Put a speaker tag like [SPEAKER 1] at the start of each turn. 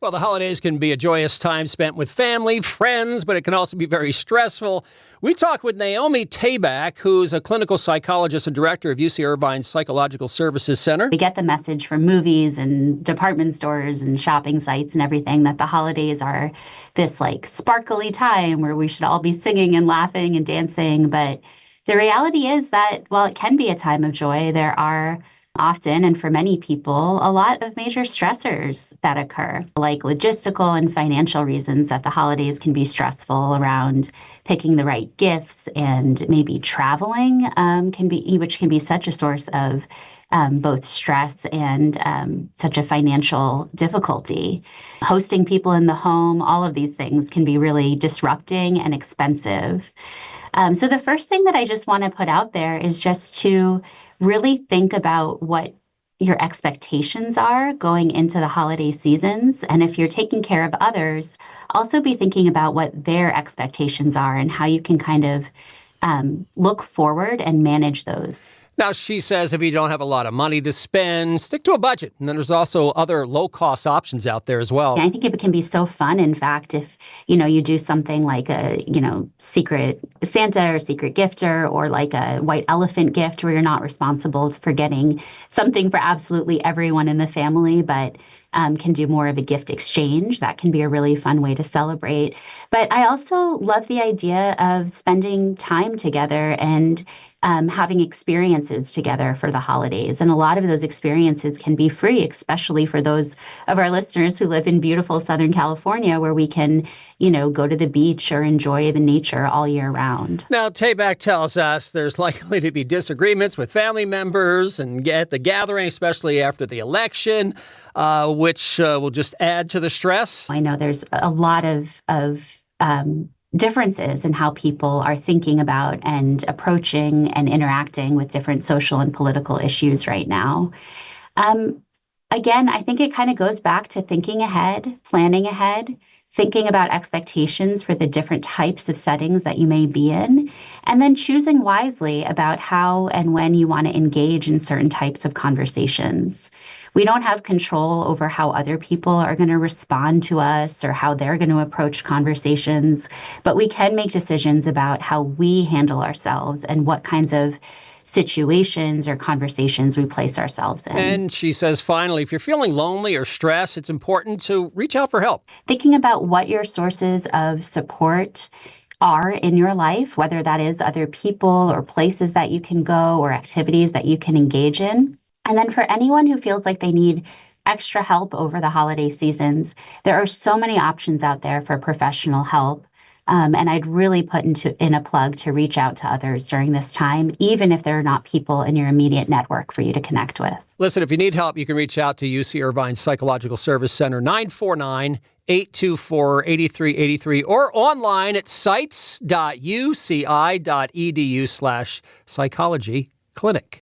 [SPEAKER 1] Well, the holidays can be a joyous time spent with family, friends, but it can also be very stressful. We talked with Naomi Tabak, who's a clinical psychologist and director of UC Irvine's Psychological Services Center.
[SPEAKER 2] We get the message from movies and department stores and shopping sites and everything that the holidays are this sparkly time where we should all be singing and laughing and dancing. But the reality is that while it can be a time of joy, there are often, and for many people, a lot of major stressors that occur, like logistical and financial reasons that the holidays can be stressful around picking the right gifts, and maybe traveling which can be such a source of both stress and such a financial difficulty. Hosting people in the home, all of these things can be really disrupting and expensive. So the first thing that I just want to put out there is just to really think about what your expectations are going into the holiday seasons. And if you're taking care of others, also be thinking about what their expectations are and how you can kind of look forward and manage those.
[SPEAKER 1] Now, she says if you don't have a lot of money to spend, stick to a budget. And then there's also other low-cost options out there as well.
[SPEAKER 2] I think it can be so fun, in fact, if you do something like a secret Santa or secret gifter, or like a white elephant gift where you're not responsible for getting something for absolutely everyone in the family, but can do more of a gift exchange. That can be a really fun way to celebrate. But I also love the idea of spending time together and having experiences together for the holidays. And a lot of those experiences can be free, especially for those of our listeners who live in beautiful Southern California, where we can, go to the beach or enjoy the nature all year round.
[SPEAKER 1] Now, Tabak tells us there's likely to be disagreements with family members and at the gathering, especially after the election, which will just add to the stress.
[SPEAKER 2] I know there's a lot of differences in how people are thinking about and approaching and interacting with different social and political issues right now. Again, I think it kind of goes back to thinking ahead, planning ahead, thinking about expectations for the different types of settings that you may be in, and then choosing wisely about how and when you want to engage in certain types of conversations. We don't have control over how other people are going to respond to us or how they're going to approach conversations, but we can make decisions about how we handle ourselves and what kinds of situations or conversations we place ourselves in.
[SPEAKER 1] And she says, finally, if you're feeling lonely or stressed, it's important to reach out for help.
[SPEAKER 2] Thinking about what your sources of support are in your life, whether that is other people or places that you can go or activities that you can engage in. And then for anyone who feels like they need extra help over the holiday seasons, there are so many options out there for professional help. And I'd really put in a plug to reach out to others during this time, even if there are not people in your immediate network for you to connect with.
[SPEAKER 1] Listen, if you need help, you can reach out to UC Irvine Psychological Service Center, 949-824-8383, or online at sites.uci.edu/psychology clinic.